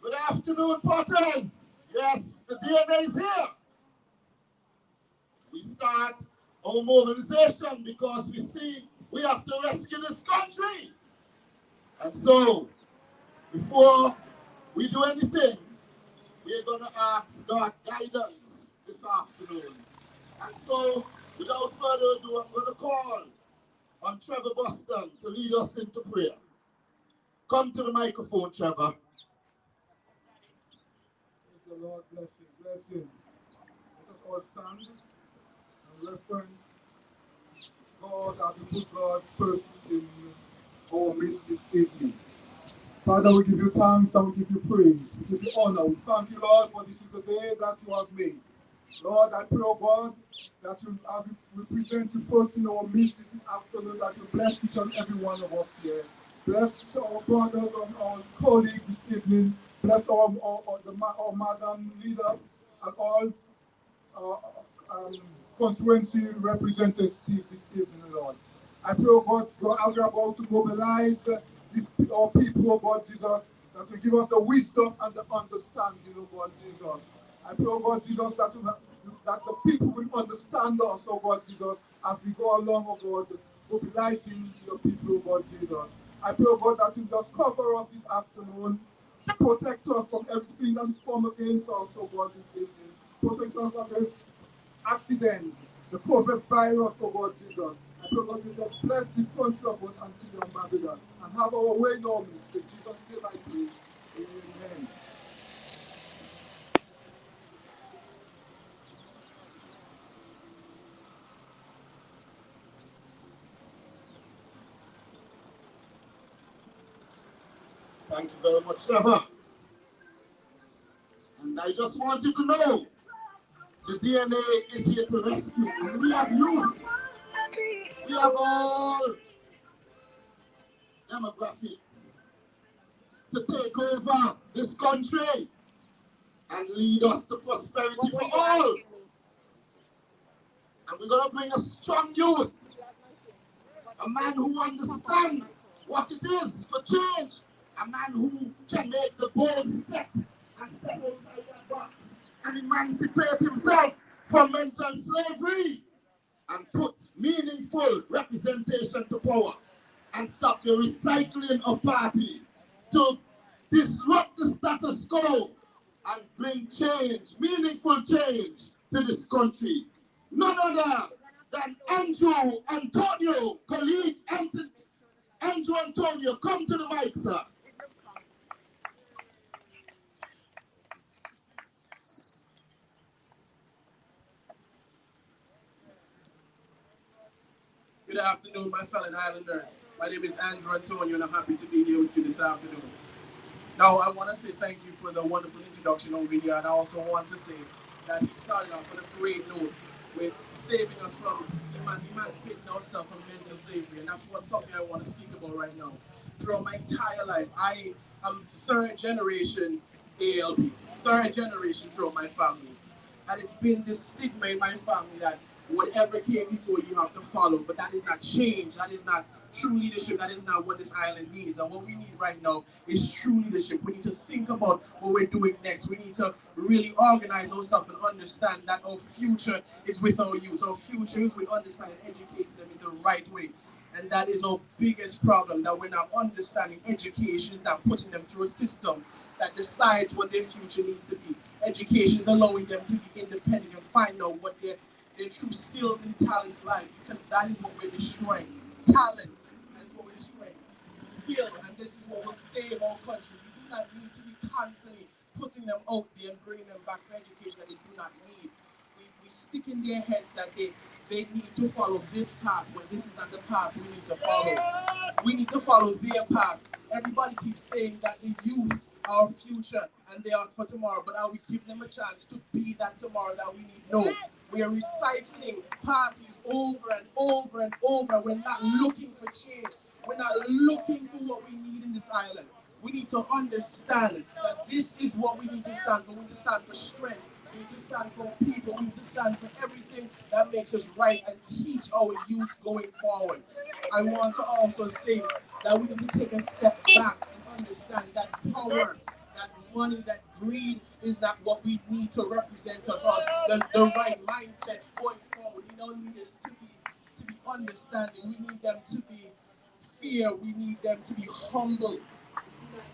Good afternoon, Potters. Yes, the DNA is here. We start our mobilization because we see we have to rescue this country. And so, before we do anything, we're going to ask God guidance this afternoon. And so, without further ado, I'm going to call on Trevor Boston to lead us into prayer. Come to the microphone, Trevor. The Lord bless you, bless you. Let us all stand and reference God as we put God first in our midst this evening. Father, we give you thanks and we give you praise. We give you honor. We thank you, Lord, for this is the day that you have made. Lord, I pray, oh God, that you, as we present you first in our midst this afternoon, that you bless each and every one of us here. Bless our brothers and our colleagues this evening. Bless our madam leader and all constituency representatives this evening, Lord. I pray, oh God, as we are about to mobilize our people, oh God, Jesus, that you give us the wisdom and the understanding, oh God, Jesus. I pray, oh God, Jesus, that the people will understand us, oh God, Jesus, as we go along, oh God, mobilizing your people, oh God, Jesus. I pray, oh God, that you just cover us this afternoon, protect us from everything that is formed against us, oh God, this evening. Protect us against accidents, the COVID virus, oh God, Jesus. I pray, God, you just bless this country of us until your Babylon and have our way in all means. In Jesus' name I pray. Amen. Thank you very much, Trevor. And I just want you to know the DNA is here to rescue. And we have youth. We have all demographics to take over this country and lead us to prosperity for all. And we're going to bring a strong youth, a man who understands what it is for change, a man who can make the bold step and step outside that box and emancipate himself from mental slavery and put meaningful representation to power and stop the recycling of party to disrupt the status quo and bring change, meaningful change to this country. None other than Andrew Antonio, colleague Andrew Antonio, come to the mic, sir. Good afternoon, my fellow Islanders. My name is Andrew Antonio, and I'm happy to be here with you this afternoon. Now, I want to say thank you for the wonderful introduction over here, and I also want to say that you started off on a great note with saving us from emancipating ourselves from mental slavery, and that's something I want to speak about right now. Throughout my entire life, I am third generation ALP, third generation throughout my family. And it's been this stigma in my family that whatever came before you have to follow, but that is not change, that is not true leadership, that is not what this island needs. And what we need right now is true leadership. We need to think about what we're doing next. We need to really organize ourselves and understand that our future is with our youth. Our future is with understanding and educating them in the right way. And that is our biggest problem, that we're not understanding education, is not putting them through a system that decides what their future needs to be. Education is allowing them to be independent and find out what their true skills and talents lie, because that is what we're destroying. Talent, that is what we're destroying. Skill, and this is what will save our country. We do not need to be constantly putting them out there and bringing them back for education that they do not need. We stick in their heads that they they need to follow this path when this is not the path we need to follow. We need to follow their path. Everybody keeps saying that the youth are our future and they are for tomorrow, but are we giving them a chance to be that tomorrow that we need? No. We are recycling parties over and over and over. We're not looking for change. We're not looking for what we need in this island. We need to understand that this is what we need to stand for. We need to stand for strength. We need to stand for people. We need to stand for everything that makes us right and teach our youth going forward. I want to also say that we need to take a step back and understand that power, that money, that greed is not what we need to represent us or the right mindset going forward. We don't need us to be understanding. We need them to be fear. We need them to be humble.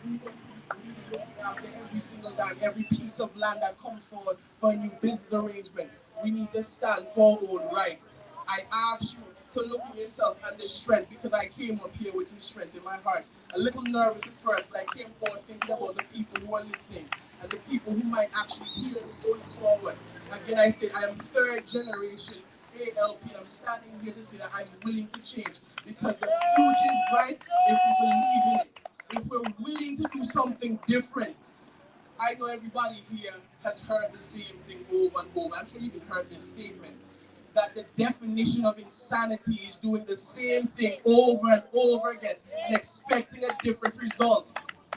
We need them to be greedy, looking after every single dime, every piece of land that comes forward for a new business arrangement. We need to stand for our own rights. I ask you to look at yourself and the strength because I came up here with this strength in my heart. A little nervous at first, but I came forward thinking about the people who are listening and the people who might actually hear me going forward. Again, I say I am third generation ALP. I'm standing here to say that I'm willing to change because the future is bright if we believe in it. If we're willing to do something different. I know everybody here has heard the same thing over and over. I'm sure you've heard this statement that the definition of insanity is doing the same thing over and over again and expecting a different result.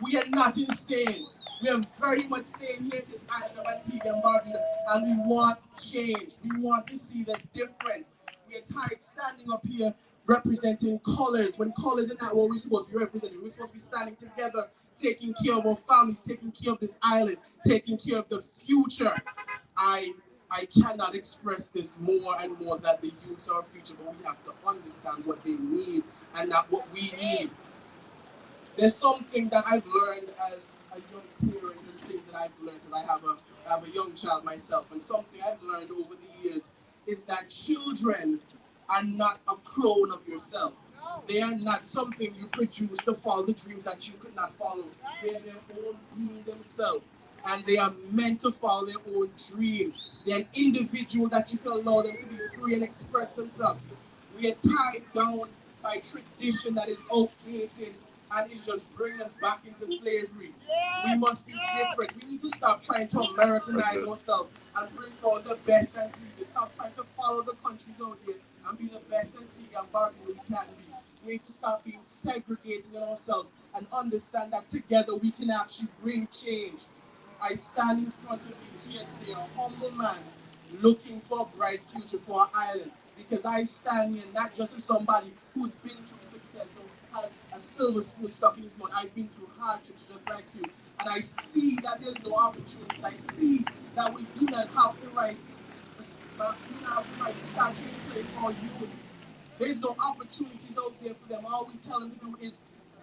We are not insane. We are very much sane here in this island of Antigua and Barbuda, and we want change. We want to see the difference. We are tired standing up here representing colors when colors are not what we're supposed to be representing. We're supposed to be standing together, taking care of our families, taking care of this island, taking care of the future. I I cannot express this more and more that the youth are our future, but we have to understand what they need and not what we need. There's something that I've learned as a young parent, and things that I've learned because I have a young child myself, and something I've learned over the years is that children are not a clone of yourself. They are not something you produce to follow the dreams that you could not follow. They are their own being themselves. And they are meant to follow their own dreams. They're an individual that you can allow them to be free and express themselves. We are tied down by tradition that is outdated and it's just bringing us back into slavery. We must be different. We need to stop trying to Americanize ourselves and bring forward the best and stop trying to follow the countries out there and be the best Antigua and Barbuda we can be. We need to stop being segregated in ourselves and understand that together we can actually bring change. I stand in front of you here today, a humble man looking for a bright future for our island. Because I stand here not just as somebody who's been through success or has a silver spoon stuck in his mouth. I've been through hardships just like you. And I see that there's no opportunities. I see that we do not have the right, starting place for our youth. There's no opportunities out there for them. All we tell them to do is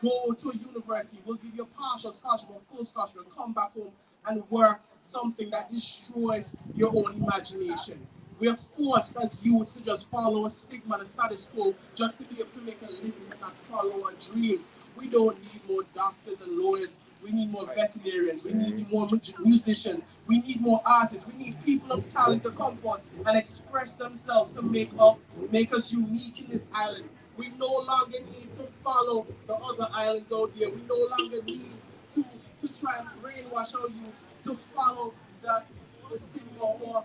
go to a university. We'll give you a partial scholarship or full scholarship and come back home and work something that destroys your own imagination. We are forced as youths to just follow a stigma and a status quo just to be able to make a living and not follow our dreams. We don't need more doctors and lawyers. We need more veterinarians. We need more musicians. We need more artists. We need people of talent to come forth and express themselves to make us unique in this island. We no longer need to follow the other islands out there. We no longer need to, to try and brainwash our youth to follow the stigma or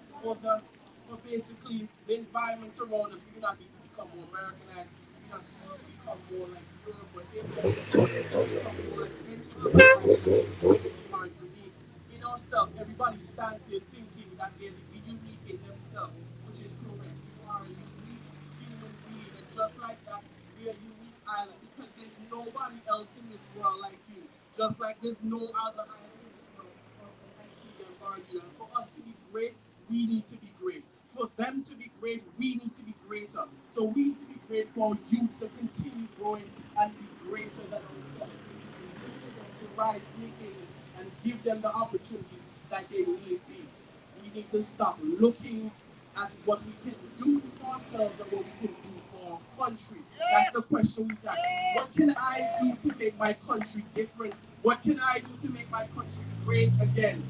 basically the environment around us. We do not need to become more Americanized. We do not need to become more like Europe or India. We need to become more like any other island. We are unique in ourselves. Everybody stands here thinking that they're unique in themselves, which is correct. You are a unique human being, and just like that, we are a unique island because there's nobody else in this world like you. Just like there's no other island in this world Antigua and Barbuda. And for us to be great, we need to be great. For them to be great, we need to be greater. So we need to be great for our youth to continue growing and be greater than ourselves. To rise, making, and give them the opportunities that they need be. We need to stop looking at what we can do for ourselves and what we can do for our country. That's the question we ask. What can I do to make my country different? What can I do to make my country great again?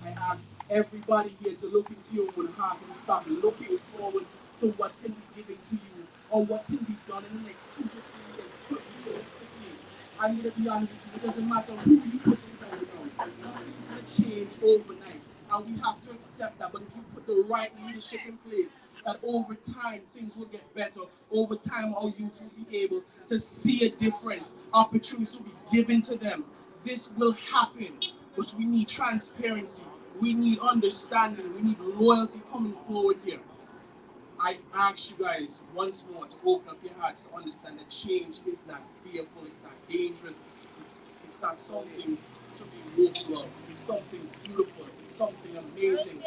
I ask everybody here to look into your own heart and stop looking forward to what can be given to you or what can be done in the next 2 to 3 years. Put realistically. I'm going to be honest with you, it doesn't matter who you put inside the ground. Nothing's going to change overnight. And we have to accept that. But if you put the right leadership in place, that over time things will get better. Over time our youth will be able to see a difference. Opportunities will be given to them. This will happen. But we need transparency. We need understanding. We need loyalty coming forward here. I ask you guys once more to open up your hearts to understand that change is not fearful, it's not dangerous, it's not something to be woeful of. It's something beautiful, it's something amazing.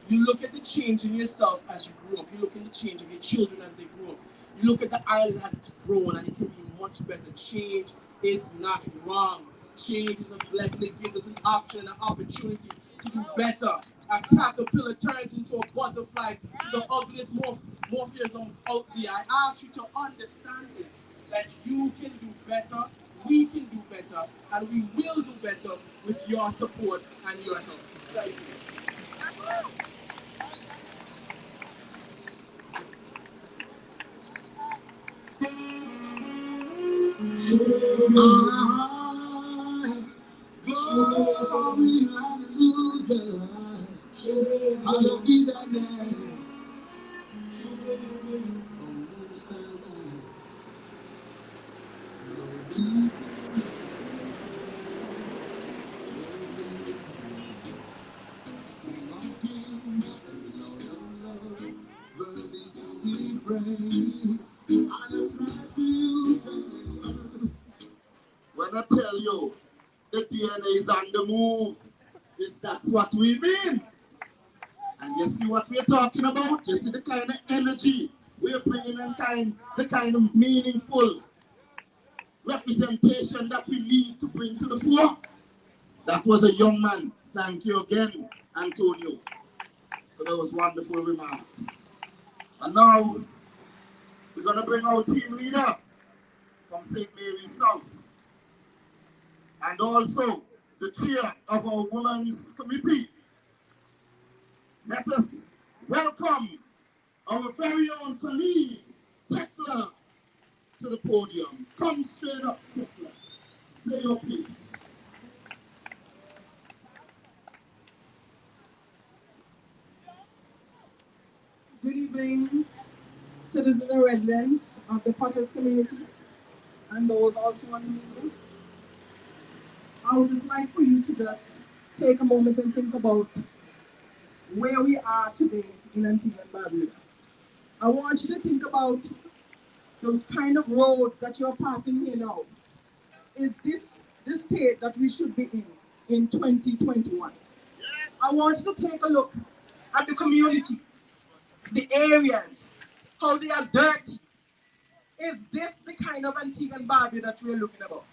You look at the change in yourself as you grow up, you look at the change of your children as they grow up, you look at the island as it's grown and it can be much better. Change is not wrong. Change is a blessing. It gives us an option, an opportunity to do better. A caterpillar turns into a butterfly, the ugliest morphism out there. I ask you to understand this, that you can do better, we can do better, and we will do better with your support and your help. Thank you. Glory, hallelujah. Hallelujah. When I tell you the DNA is on the move, that's what we mean. And you see what we're talking about? You see the kind of energy we're bringing and the kind of meaningful representation that we need to bring to the fore. That was a young man. Thank you again, Antonio, for those wonderful remarks. And now, we're going to bring our team leader from St. Mary's South. And also, the chair of our Women's Committee. Let us welcome our very own colleague, Tekla, to the podium. Come straight up, Tekla. Say your piece. Good evening, citizens and residents of the Potters community and those also on the media. I would just like for you to just take a moment and think about where we are today in Antigua and Barbuda. I want you to think about the kind of roads that you're passing here now. Is this the state that we should be in 2021? Yes. I want you to take a look at the community, the areas, how they are dirty. Is this the kind of Antigua and Barbuda that we're looking about?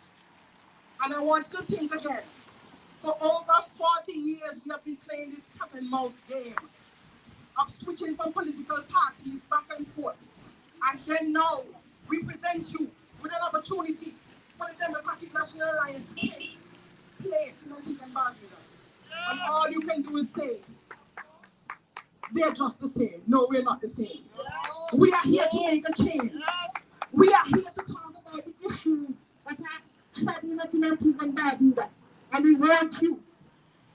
And I want you to think again. For over 40 years, we have been playing this cat and mouse game of switching from political parties back and forth. And then now, we present you with an opportunity for the Democratic National Alliance to take place in Antigua and Barbuda. And all you can do is say, they're just the same. No, we're not the same. We are here to make a change. We are here to talk about the issues that are troubling us in Antigua and Barbuda. And we want you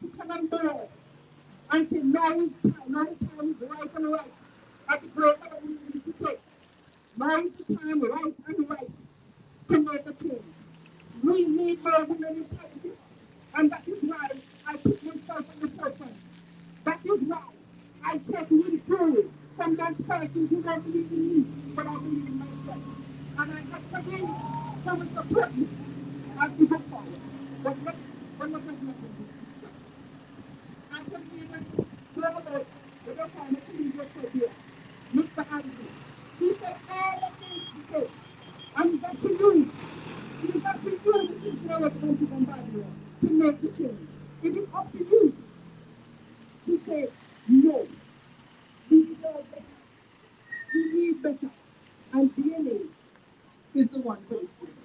to come on board and say, now is the time is right and right. At the great that we need to take. Now is the time right and right to make a change. We need more women in politics. And that is why I put myself in the forefront. That is why I take ridicule from those persons who don't believe in me, but I believe in myself. And I have to bring some support me as we go forward. But what does nothing do? I can be able to talk about the time that he just said here, Mr. Andrew. He said all the things to say. And it's up to you. It is up to you, the sincere representative of Babylon, to make the change. It is up to you to say, no, we deserve better. We need better. And DNA is the one for this thing.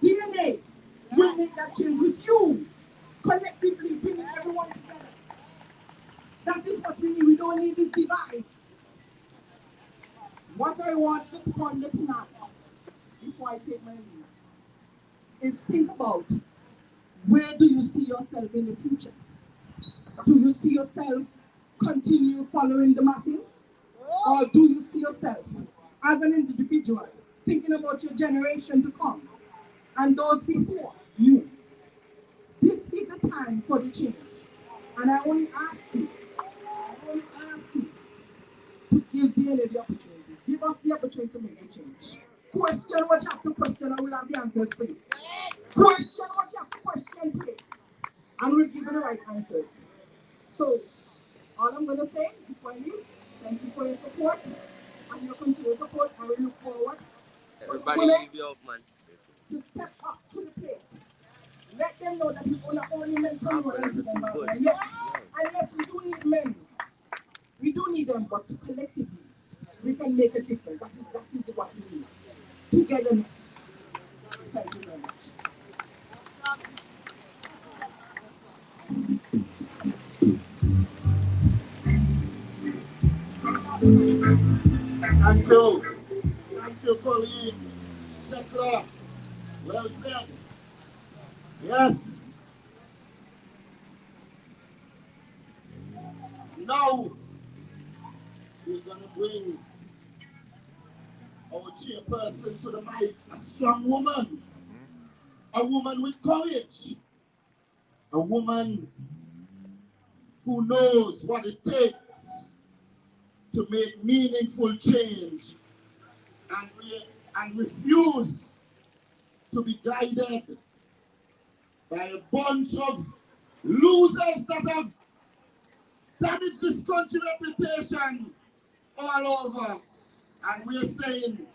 DNA will make that change with you, collectively bringing everyone together. That is what we need. We don't need this divide. What I want you to ponder tonight, before I take my leave, is think about where do you see yourself in the future? Do you see yourself continue following the masses? Or do you see yourself as an individual thinking about your generation to come and those before you? This is the time for the change. And I only ask you, to give DNA the opportunity. Give us the opportunity to make the change. Question what you have to question, and we'll have the answers for you. Question what you have to question today, and we'll give you the right answers. So, all I'm going to say before I leave, thank you for your support and your continued support, and we look forward Everybody leave you out, man. to step up to the plate. Let them know that we're not only men can run into them, but yes, and yes, we do need men. We do need them, but collectively, we can make a difference. That is what we need. Togetherness. Thank you very much. Thank you. Thank you, colleague. Tekla. Well said. Yes. Now we're going to bring our chairperson to the mic, a strong woman, a woman with courage, a woman who knows what it takes to make meaningful change and refuse to be guided by a bunch of losers that have damaged this country reputation all over. And we're saying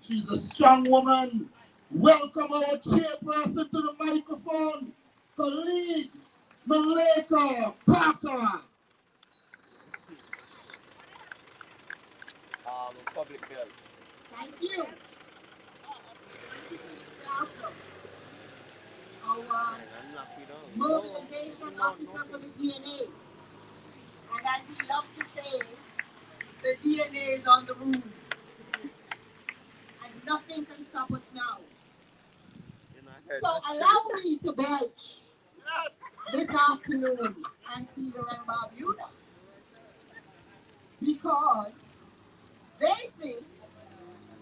she's a strong woman. Welcome our chairperson to the microphone, colleague Malika Parker. Public Belch. Thank you. Welcome. Our mobilization officer for the DNA. And as we love to say, the DNA is on the move. And nothing can stop us now. So allow me to belch this afternoon and Peter and Barbuda. Because they think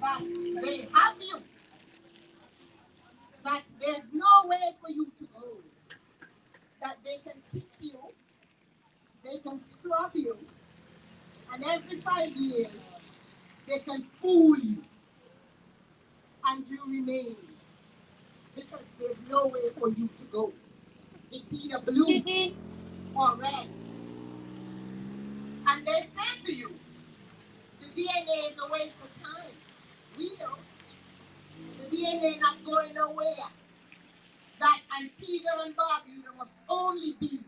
that they have you. That there's no way for you to go. That they can kick you, they can scrub you, and every 5 years they can fool you, and you remain, because there's no way for you to go. It's either blue or red. And they say to you, the DNA is a waste of time. We know. The DNA not going nowhere. That Antigua and Barbuda must only be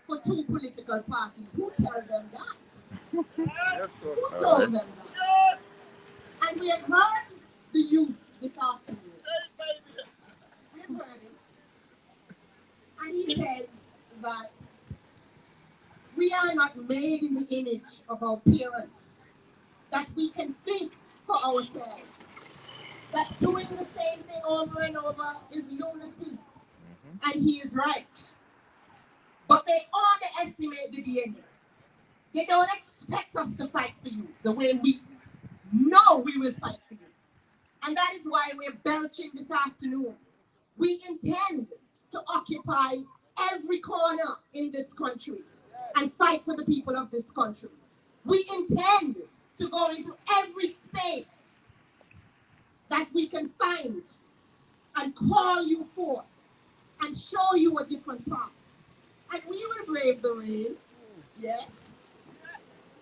for 2 political parties. Who tell them that? Who told them that? And we have heard the youth this afternoon. We've heard it. And he says that we are not made in the image of our parents. That we can think for ourselves. That doing the same thing over and over is lunacy. And he is right. But they underestimate the DNA. They don't expect us to fight for you the way we know we will fight for you. And that is why we're belching this afternoon. We intend to occupy every corner in this country and fight for the people of this country. We intend to go into every space that we can find and call you forth and show you a different path. And we will brave the rain, yes.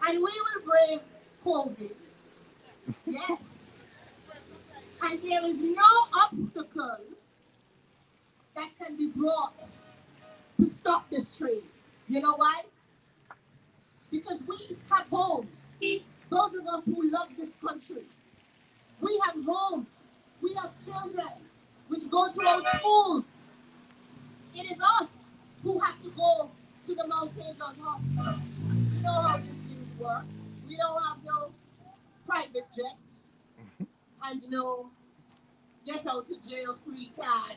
And we will brave COVID, yes. And there is no obstacle that can be brought to stop this train. You know why? Because we have homes. Those of us who love this country. We have homes. We have children which go to our schools. It is us who have to go to the Mount St. John Hospital. You know how these things work. We don't have no private jet and, get out of jail free card,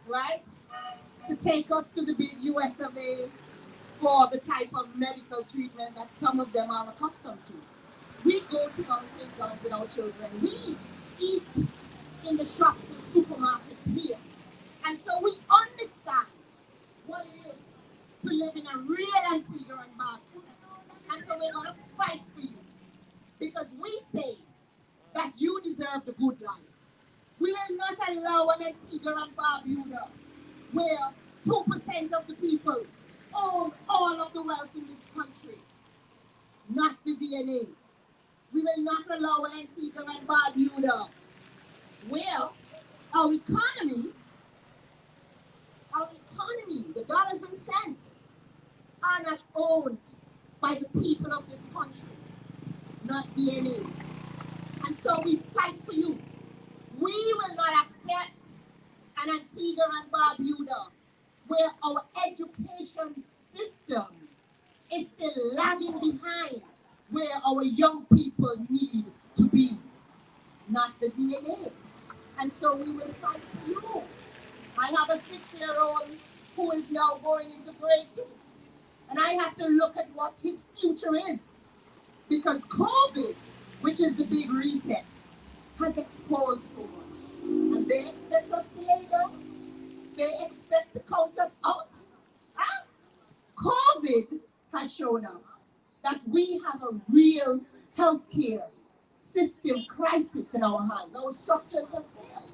right? To take us to the big US of A for the type of medical treatment that some of them are accustomed to. We go to mountains with our children. We eat in the shops and supermarkets here. And so we understand what it is to live in a real Antigua and Barbuda. And so we're going to fight for you because we say that you deserve the good life. We will not allow an Antigua and Barbuda where 2% of the people own all of the wealth in this country, not the DNA. We will not allow an Antigua and Barbuda where our economy, the dollars and cents, are not owned by the people of this country, not DNA. And so we fight for you. We will not accept an Antigua and Barbuda where our education system is still lagging behind where our young people need to be, not the DNA. And so we will fight for you. I have a 6-year-old who is now going into grade 2. And I have to look at what his future is. Because COVID, which is the big reset, has exposed so much. And they expect us to lay down. They expect to count us out. Huh? COVID has shown us that we have a real healthcare system crisis in our hands. Our structures have failed.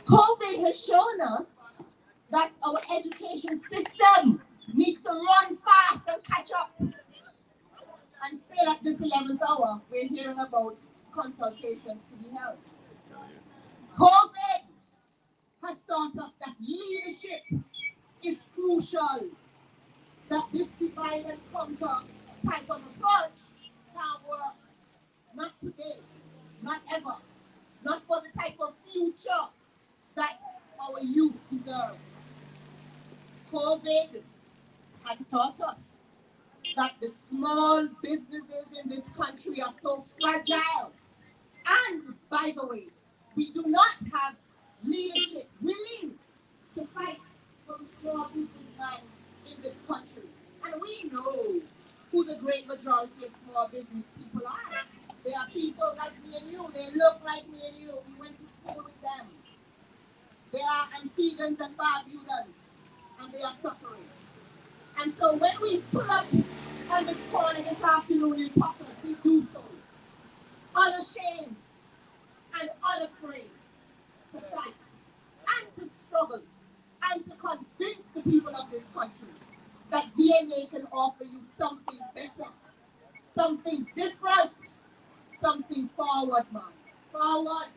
COVID has shown us that our education system needs to run fast and catch up. And still at this 11th hour, we're hearing about consultations to be held. COVID has taught us that leadership is crucial, that this divide and conquer type of approach can work. Not today, not ever, not for the type of future that our youth deserve. COVID has taught us that the small businesses in this country are so fragile. And by the way, we do not have leadership willing to fight for the small businessmen in this country. And we know who the great majority of small business people are. They are people like me and you. They look like me and you. We went to school with them. They are Antiguans and Barbudans, and they are suffering. And so when we pull up on this corner this afternoon in Poppers, we do so unashamed and unafraid to fight and to struggle and to convince the people of this country that DNA can offer you something better, something different, something forward, man. Forward,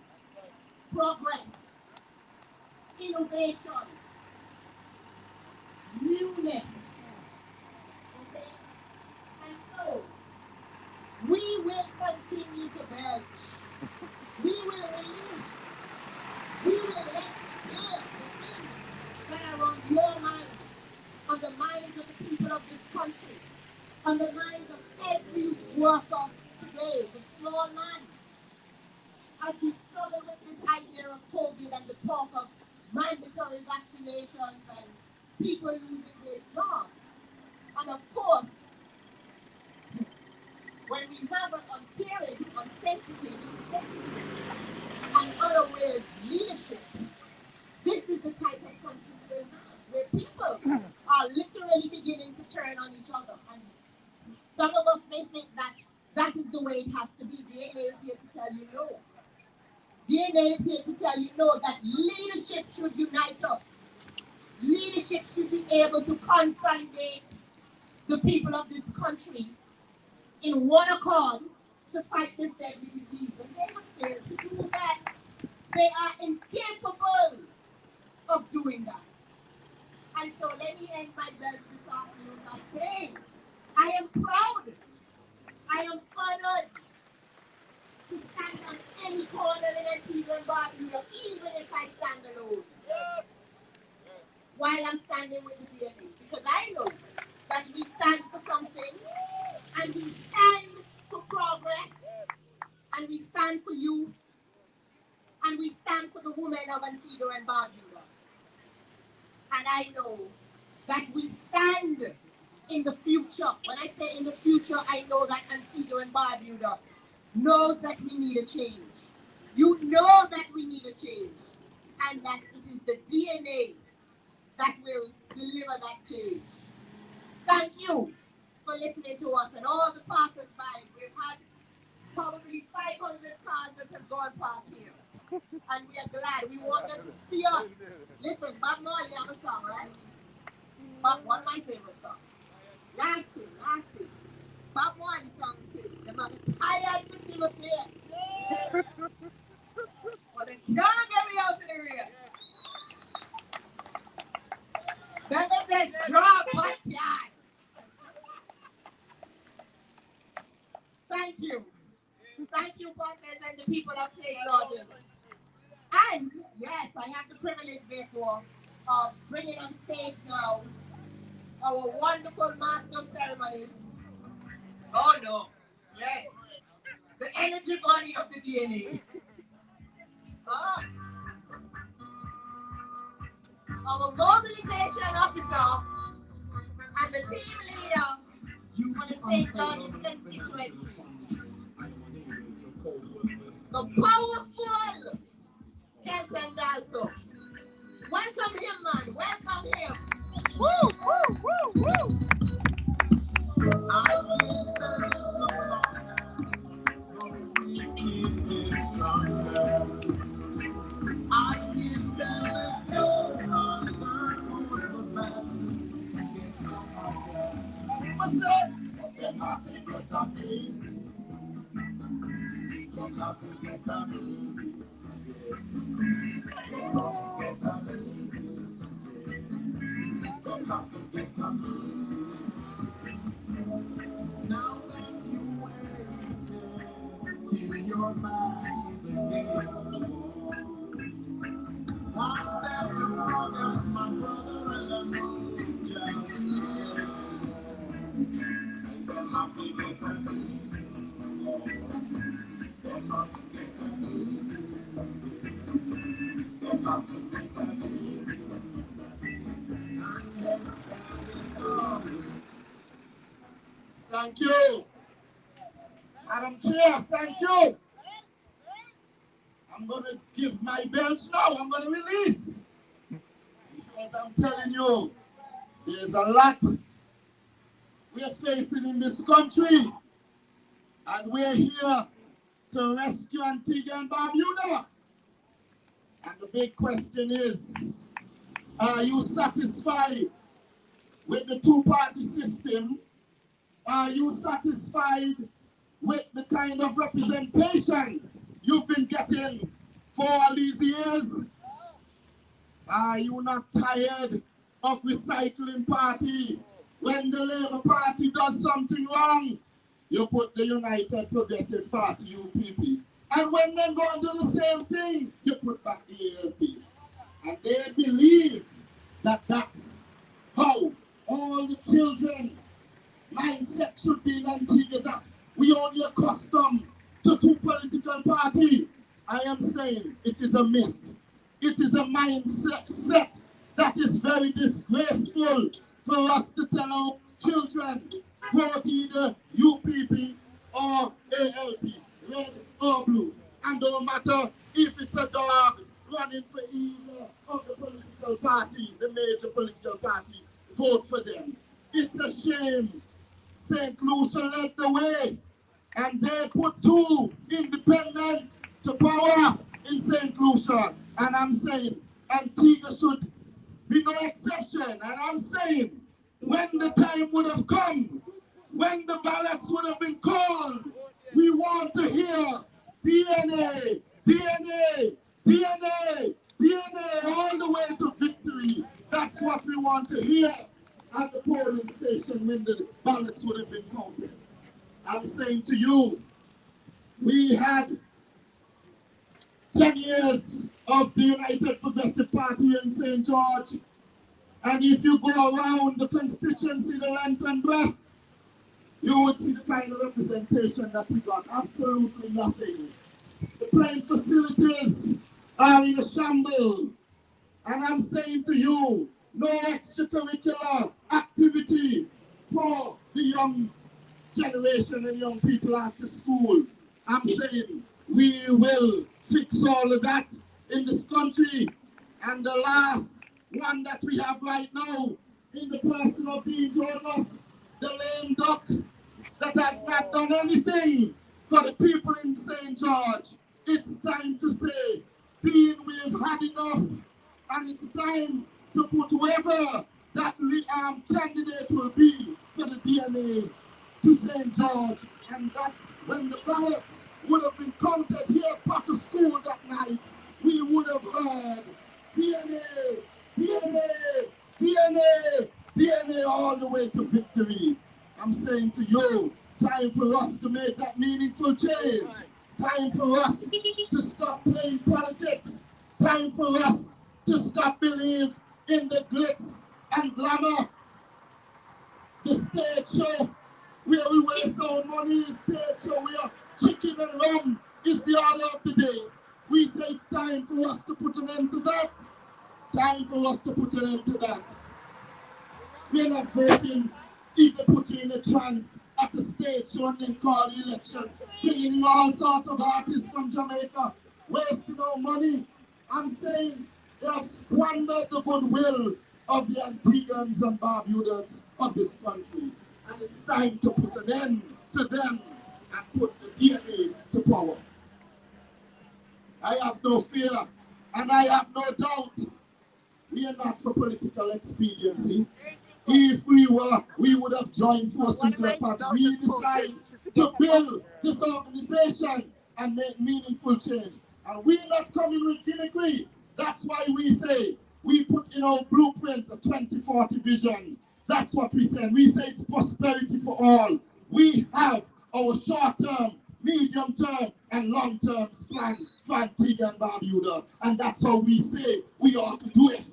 progress, innovation, newness. Okay? And so, we will continue to belch. We will release. We will let go the things that are on your mind, on the minds of the people of this country, on the minds of every worker today, the small man. As we struggle with this idea of COVID and the talk of mandatory vaccinations and people losing their jobs. And of course, when we have an uncaring, unsensitive, and unaware leadership, this is the type of country we have, where people are literally beginning to turn on each other. And some of us may think that that is the way it has to be. DNA is here to tell you no. DNA is here to tell you no, that leadership should unite us. Leadership should be able to consolidate the people of this country in one accord to fight this deadly disease. And they have failed to do that. They are incapable of doing that. And so let me end my belch this afternoon by saying, I am proud, I am honored to stand on any corner in Antigua and Barbuda, even if I stand alone. Yes. While I'm standing with the DNA. Because I know that we stand for something, and we stand for progress, women of Antigua and Barbuda. And I know that we stand in the future. When I say in the future, I know that Antigua and Barbuda knows that we need a change. You know that we need a change. And that it is the DNA that will deliver that change. Thank you for listening to us and all the passers-by. We've had probably 500 cars that have gone past here. And we are glad. We want them to see us. Listen, Bob Marley have a song, right? Bob, one of my favorite songs. Last thing. Bob Marley song too. Them are tired to see my face. But they can't get me out to the rear. Then they say, drop backyard. Thank you. Thank you, partners and the people of St. George's. And, yes, I have the privilege, therefore, of bringing on stage now our wonderful master of ceremonies. Oh, no. Yes. The energy body of the DNA. Our mobilization officer and the team leader for the St. George's constituency. The powerful Kelton Dalso. Welcome him, man. Welcome him. Woo, woo, woo, woo. I will stand stronger. We keep it stronger. I will stand stronger. What's up? Okay, nothing but a me. Nothing but a me. Now that you wait till your mind is against the wall. One step to progress, my brother, and I know just they're happy to me. They must get to me. They're happy to me. Thank you. Madam Chair, thank you. I'm going to give my belch now. I'm going to release. Because I'm telling you, there's a lot we're facing in this country. And we're here to rescue Antigua and Barbuda. And the big question is, are you satisfied with the two-party system? Are you satisfied with the kind of representation you've been getting for all these years? Are you not tired of recycling party? When the Labour Party does something wrong, you put the United Progressive Party, UPP. And when they go and do the same thing, you put back the ALP. And they believe that that's how all the children mindset should be in Antigua, that we only accustomed to two political parties. I am saying it is a myth. It is a mindset that is very disgraceful for us to tell our children vote either UPP or ALP, red or blue. And no matter if it's a dog running for either of the political parties, the major political party, vote for them. It's a shame. St. Lucia led the way, and they put two independents to power in St. Lucia. And I'm saying Antigua should be no exception. And I'm saying when the time would have come, when the ballots would have been called, we want to hear DNA, DNA, DNA, DNA all the way to victory. That's what we want to hear at the polling station when the ballots would have been counted. I'm saying to you, we had 10 years of the United Progressive Party in St. George. And if you go around the constituency, the length and breadth, you would see the kind of representation that we got. Absolutely nothing. The playing facilities are in a shambles. And I'm saying to you, no extracurricular activity for the young generation and young people after school. I'm saying we will fix all of that in this country. And the last one that we have right now, in the person of Dean Jonas, the lame duck, that has not done anything for the people in St. George. It's time to say, Dean, we've had enough, and it's time to put whoever that candidate will be for the DNA to St. George, and that when the ballots would have been counted here at Potter School that night, we would have heard DNA, DNA, DNA, DNA all the way to victory. I'm saying to you, time for us to make that meaningful change. Time for us to stop playing politics. Time for us to stop believing in the glitz and glamour. The stage show where we waste our money, stage show where chicken and rum is the order of the day. We say it's time for us to put an end to that. Time for us to put an end to that. We're not voting, either putting in a trance at the stage show and then call the election, bringing in all sorts of artists from Jamaica, wasting our money. I'm saying they have squandered the goodwill of the Antiguans and Barbudans of this country. And it's time to put an end to them and put the DNA to power. I have no fear and I have no doubt. We are not for political expediency. If we were, we would have joined forces with the party. We decided to build this organization and make meaningful change. And we're not coming with gimmickry. That's why we say we put in our blueprint a 2040 vision. That's what we say. We say it's prosperity for all. We have our short-term, medium-term, and long-term plan for Antigua and Barbuda. And that's how we say we ought to do it.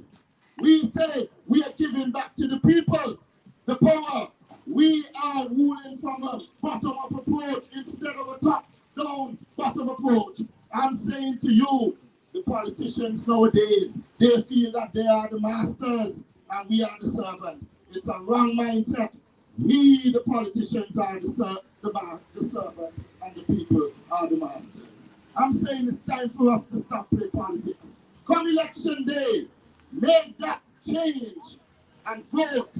We say we are giving back to the people the power. We are ruling from a bottom-up approach instead of a top-down bottom approach. I'm saying to you, the politicians nowadays, they feel that they are the masters and we are the servant. It's a wrong mindset. We, the politicians, are the servant and the people are the masters. I'm saying it's time for us to stop playing politics. Come election day, make that change and vote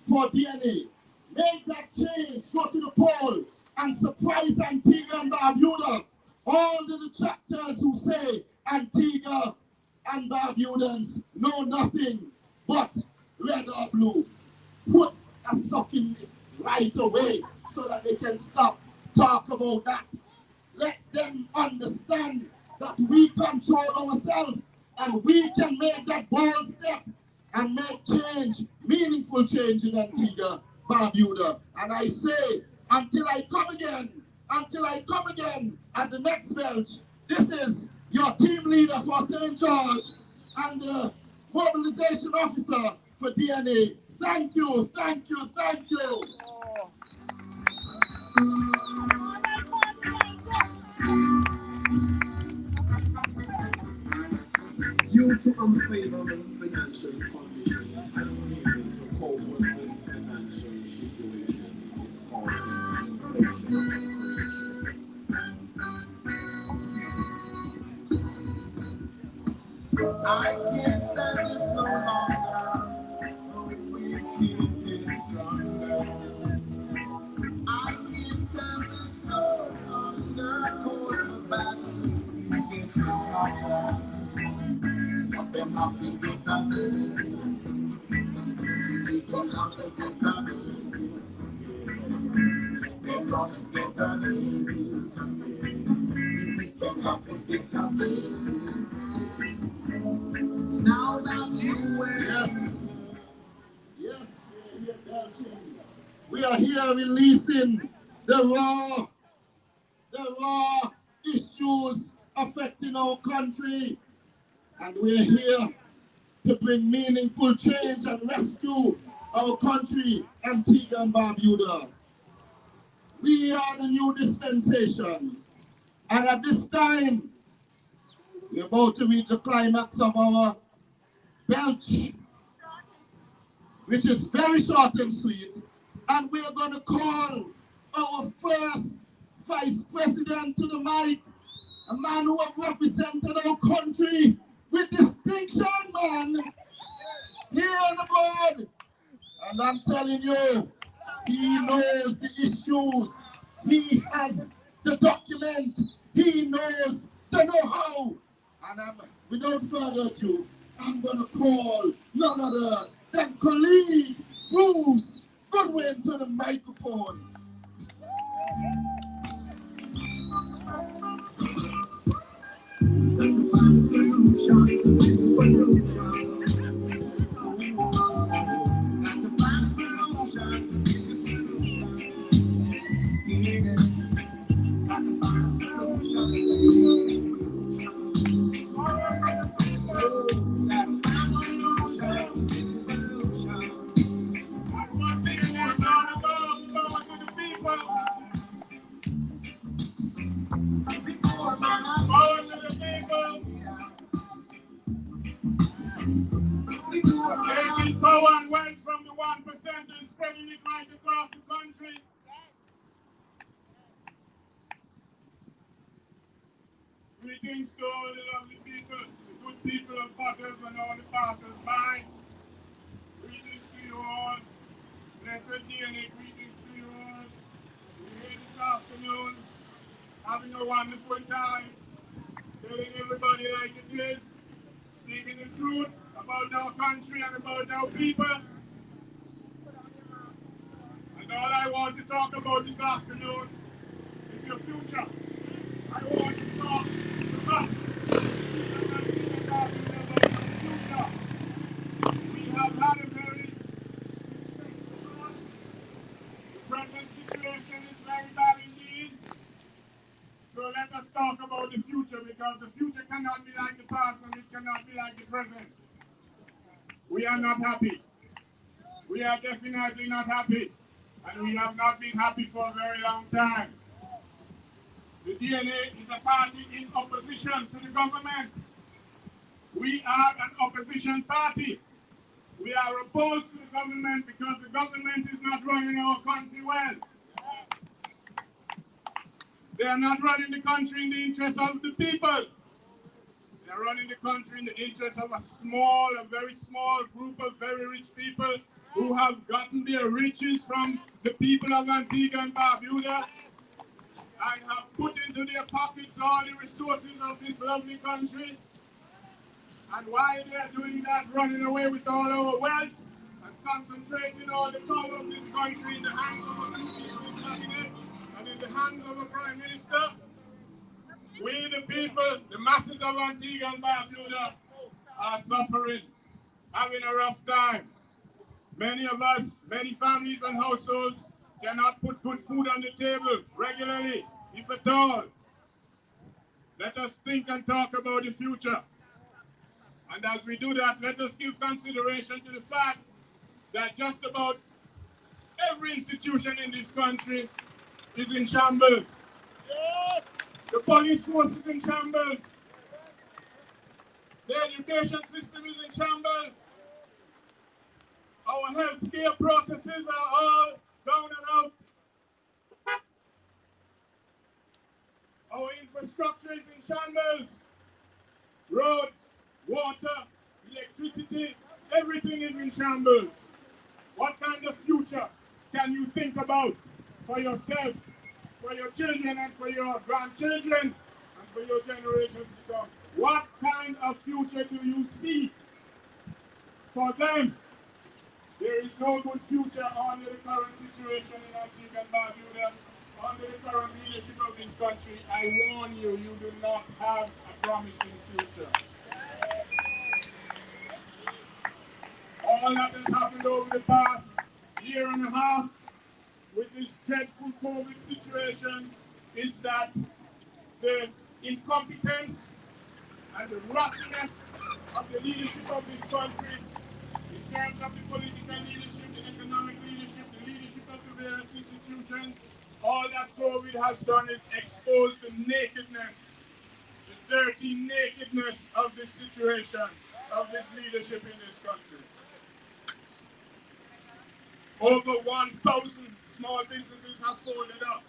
for DNA. Make that change, go to the poll and surprise Antigua and Barbuda. All the detractors who say Antigua and Barbudans know nothing but red or blue. Put a sock in it right away so that they can stop talk about that. Let them understand that we control ourselves and we can make that bold step and make change, meaningful change in Antigua, Barbuda. And I say, until I come again at the next belch, this is your team leader for St. George and the mobilization officer for DNA. Thank you, thank you, thank you. Due to unfavorable financial conditions, unable to cope with this financial situation is causing inflation. I can't stand this no longer. We keep it stronger. I can't stand this no longer. Cause the battle is getting hotter. But them have to get up. We can have to get up. They must get up. We can have to get up. Now that you wear. Yes, yes, we're here belching. We are here releasing the raw issues affecting our country. And we're here to bring meaningful change and rescue our country, Antigua and Barbuda. We are the new dispensation. And at this time, We're about to reach the climax of our belch, which is very short and sweet. And we're going to call our first vice president to the mic, a man who have represented our country with distinction, man, here on the board. And I'm telling you, he knows the issues. He has the document. He knows the know-how. And without further ado, I'm going to call none other than colleague Bruce Goodwin to the microphone. Taking power and wealth from the 1% and spreading it right across the country. Greetings to all the lovely people, the good people of Butters and all the passers-by. Greetings to you all. Blessed DNA, greetings to you all. We're here this afternoon, having a wonderful time, telling everybody like it is, speaking the truth about our country and about our people. And all I want to talk about this afternoon is your future. I want to talk to us. We have had a very the present situation is very bad indeed. So let us talk about the future, because the future cannot be like the past and it cannot be like the present. We are not happy. We are definitely not happy. And we have not been happy for a very long time. The DNA is a party in opposition to the government. We are an opposition party. We are opposed to the government because the government is not running our country well. They are not running the country in the interest of the people. They are running the country in the interest of a very small group of very rich people who have gotten their riches from the people of Antigua and Barbuda and have put into their pockets all the resources of this lovely country. And while they are doing that, running away with all our wealth and concentrating all the power of this country in the hands of a few people in cabinet and in the hands of a prime minister, we the people, the masses of Antigua and Barbuda, are suffering, having a rough time. Many of us, many families and households cannot put good food on the table regularly, if at all. Let us think and talk about the future. And as we do that, let us give consideration to the fact that just about every institution in this country is in shambles. Yes. The police force is in shambles. The education system is in shambles. Our healthcare processes are all down and out. Our infrastructure is in shambles. Roads, water, electricity, everything is in shambles. What kind of future can you think about for yourself, for your children and for your grandchildren and for your generations to come? What kind of future do you see for them? There is no good future under the current situation in Antigua and Barbuda, under the current leadership of this country. I warn you, you do not have a promising future. All that has happened over the past year and a half with this dreadful COVID situation is that the incompetence and the rottenness of the leadership of this country, in terms of the political leadership, the economic leadership, the leadership of the various institutions, all that COVID has done is expose the nakedness, the dirty nakedness of this situation, of this leadership in this country. Over 1,000 small businesses have folded up.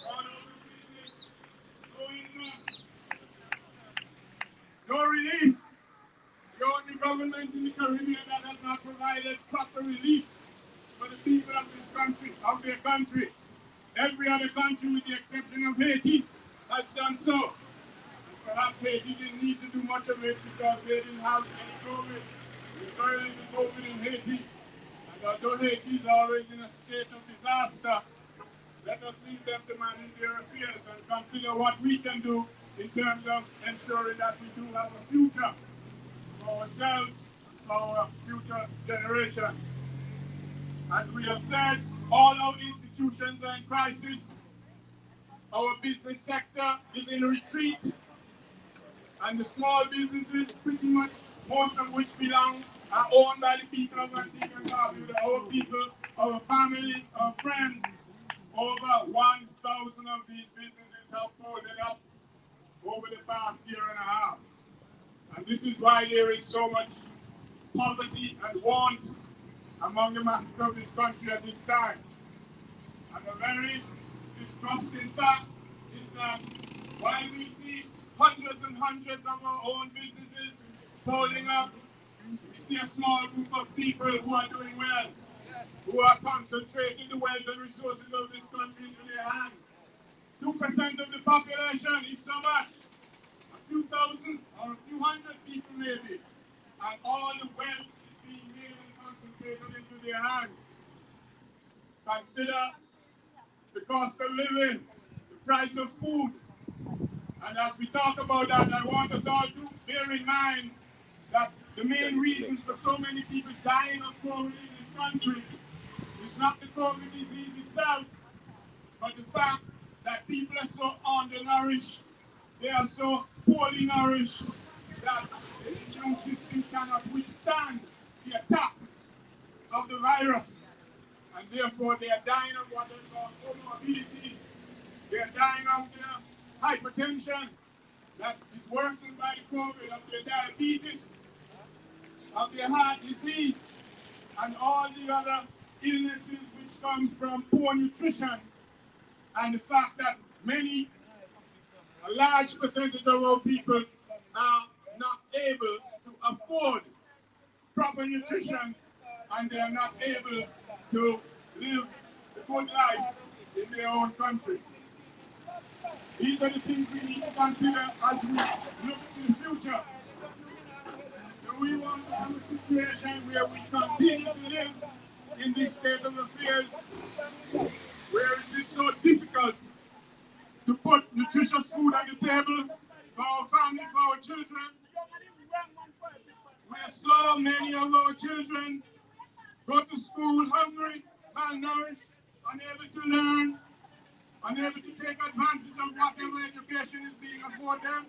All over business going on. No relief. The only government in the Caribbean that has not provided proper relief for the people of this country, of their country. Every other country, with the exception of Haiti, has done so. And perhaps Haiti didn't need to do much of it because they didn't have any COVID. There's very little COVID in Haiti. And although Haiti is always in a state of disaster, let us leave them to manage their affairs and consider what we can do in terms of ensuring that we do have a future for ourselves and for our future generations. As we have said, all our institutions are in crisis. Our business sector is in retreat. And the small businesses, pretty much most of which belong, are owned by the people of Antigua and Barbuda, our people, our family, our friends. Over 1,000 of these businesses have folded up over the past year and a half. And this is why there is so much poverty and want among the masses of this country at this time. And a very disgusting fact is that while we see hundreds and hundreds of our own businesses folding up, we see a small group of people who are doing well, who are concentrating the wealth and resources of this country into their hands. 2% of the population, if so much, a few thousand or a few hundred people maybe, and all the wealth is being made and concentrated into their hands. Consider the cost of living, the price of food. And as we talk about that, I want us all to bear in mind that the main reasons for so many people dying of COVID in this country is not the COVID disease itself, but the fact that people are so undernourished, they are so poorly nourished that the immune system cannot withstand the attack of the virus. And therefore they are dying of what they call comorbidity. They are dying of their hypertension that is worsened by COVID, of their diabetes, of their heart disease, and all the other illnesses which come from poor nutrition, and the fact that a large percentage of our people are not able to afford proper nutrition, and they are not able to live a good life in their own country. These are the things we need to consider as we look to the future. Do we want to have a situation where we continue to live in this state of affairs, where it is so difficult to put nutritious food on the table for our family, for our children, where so many of our children go to school hungry, malnourished, unable to learn, unable to take advantage of whatever education is being afforded them?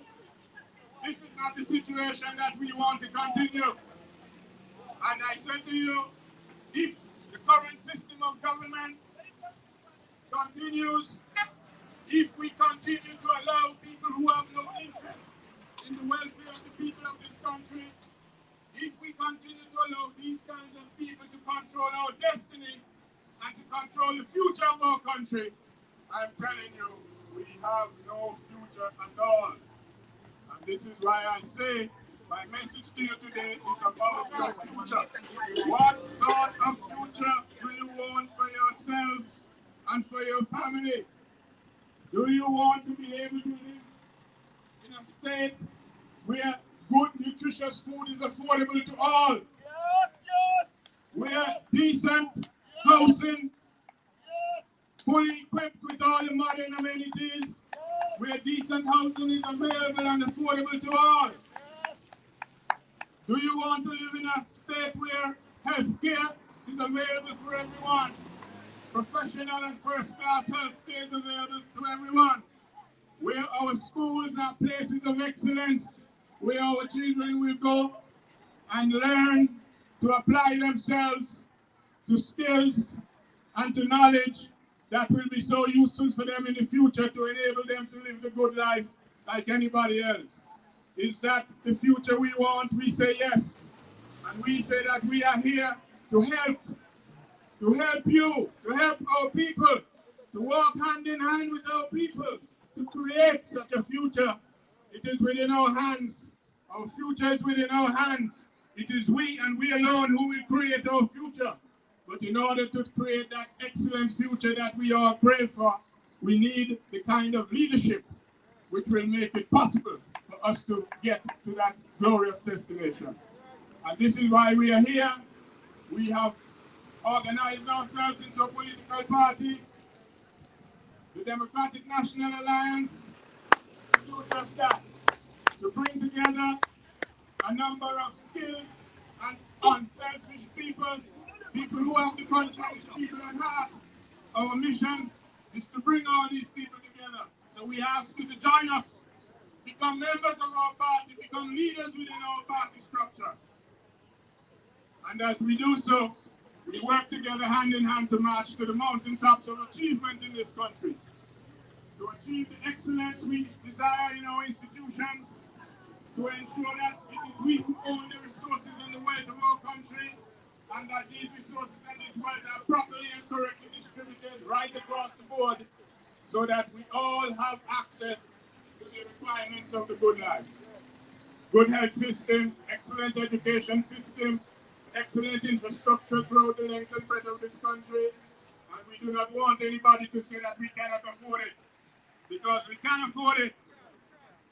This is not the situation that we want to continue. And I said to you, if the current system of government continues, if we continue to allow people who have no interest in the welfare of the people of this country, if we continue to allow these kinds of people to control our destiny and to control the future of our country, I'm telling you, we have no future at all. And this is why I say my message to you today is about your future. What sort of future do you want for yourself and for your family? Do you want to be able to live in a state where good, nutritious food is affordable to all? Yes, yes. Where decent housing, fully equipped with all the modern amenities, where decent housing is available and affordable to all? Do you want to live in a state where health care is available for everyone? Professional and first-class health care is available to everyone. Where our schools are places of excellence, where our children will go and learn to apply themselves to skills and to knowledge that will be so useful for them in the future to enable them to live the good life like anybody else. Is that the future we want? We say yes. And we say that we are here to help you, to help our people, to walk hand in hand with our people, to create such a future. It is within our hands. Our future is within our hands. It is we and we alone who will create our future. But in order to create that excellent future that we all pray for, we need the kind of leadership which will make it possible for us to get to that glorious destination. And this is why we are here. We have organized ourselves into a political party, the Democratic National Alliance, to do just that, to bring together a number of skilled and unselfish people, people who have the country's people at heart. Our mission is to bring all these people together. So we ask you to join us, become members of our party, become leaders within our party structure. And as we do so, we work together hand in hand to march to the mountaintops of achievement in this country, to achieve the excellence we desire in our institutions, to ensure that it is we who own the resources and the wealth of our country, and that these resources and this wealth are properly and correctly distributed right across the board, so that we all have access to the requirements of the good life. Good health system, excellent education system, excellent infrastructure throughout the length and breadth of this country. And we do not want anybody to say that we cannot afford it, because we can afford it.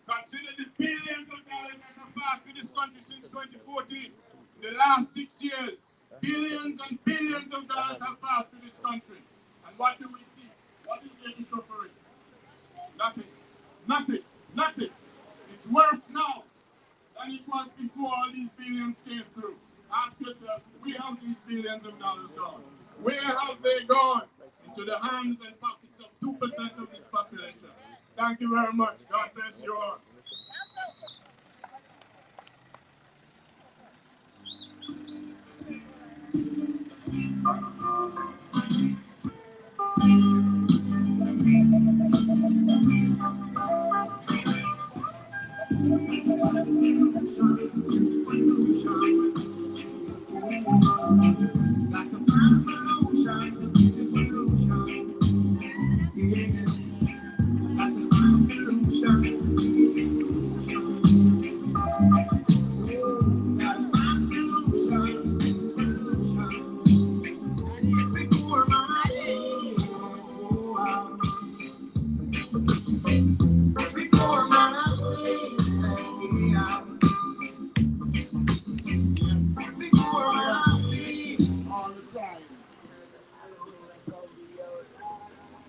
Consider the billions of dollars that have passed through this country since 2014. In the last 6 years, billions and billions of dollars have passed through this country. And what do we see? What is there to show for it? Nothing. Nothing. Nothing. It's worse now than it was before all these billions came through. Ask yourself, where have these billions of dollars gone? Where have they gone? Into the hands and pockets of 2% of this population. Thank you very much. God bless you all.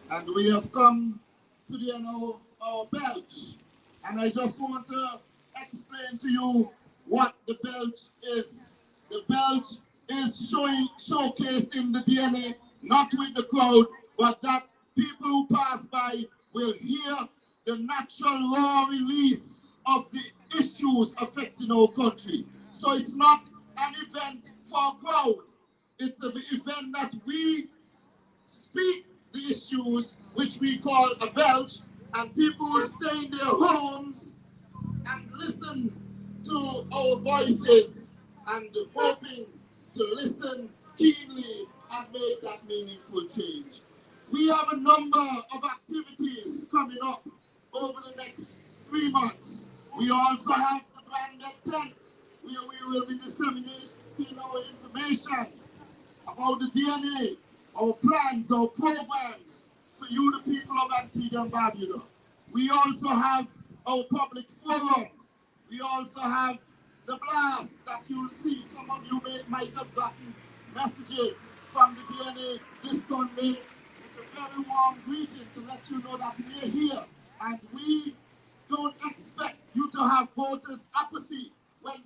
And we have come to the end of our belch. And I just want to explain to you what the belch is. The belch is showcasing the DNA, not with the crowd, but that people who pass by will hear the natural raw release of the issues affecting our country. So it's not an event for a crowd. It's an event that we speak the issues which we call a belch, and people will stay in their homes and listen to our voices and hoping to listen keenly and make that meaningful change. We have a number of activities coming up over the next 3 months. We also have the branded tent where we will be disseminating our information about the DNA, our plans, our programs for you, the people of Antigua and Barbuda. We also have our public forum. We also have the blast that you'll see. Some of you might have gotten messages from the DNA this Sunday with a very warm greeting to let you know that we're here. And we don't expect you to have voters' apathy when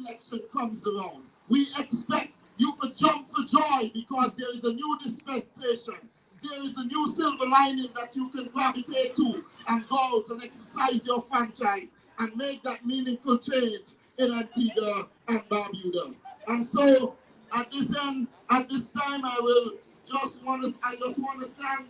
election comes around. We expect you to jump for joy because there is a new dispensation. There is a new silver lining that you can gravitate to and go out and exercise your franchise and make that meaningful change in Antigua and Barbuda. And so at this time, I just want to thank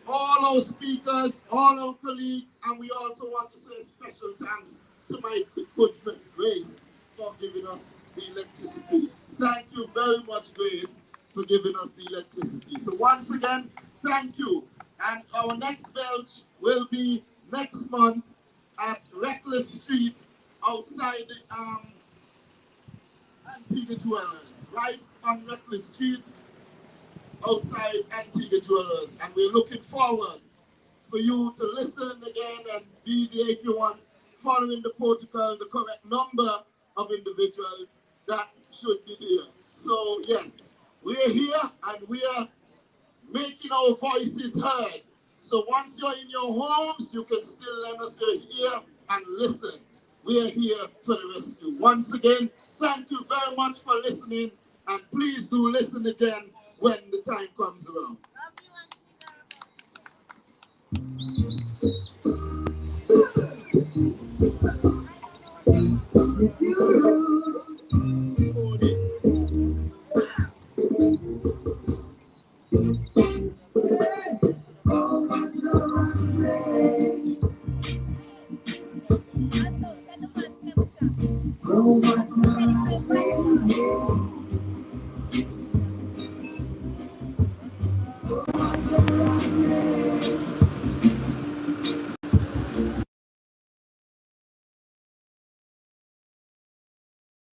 all our speakers, all our colleagues, and we also want to say special thanks to my good friend Grace for giving us the electricity. Thank you very much, Grace, for giving us the electricity. So once again, thank you. And our next belch will be next month at Reckless Street outside Antigua Dwellers, right on Reckless Street outside Antigua Dwellers. And we're looking forward for you to listen again and be there if you want, following the protocol, the correct number of individuals that should be there. So yes, we're here and we are making our voices heard. So once you're in your homes, you can still let us hear and listen. We are here for the rescue. Once again, thank you very much for listening, and please do listen again when the time comes around.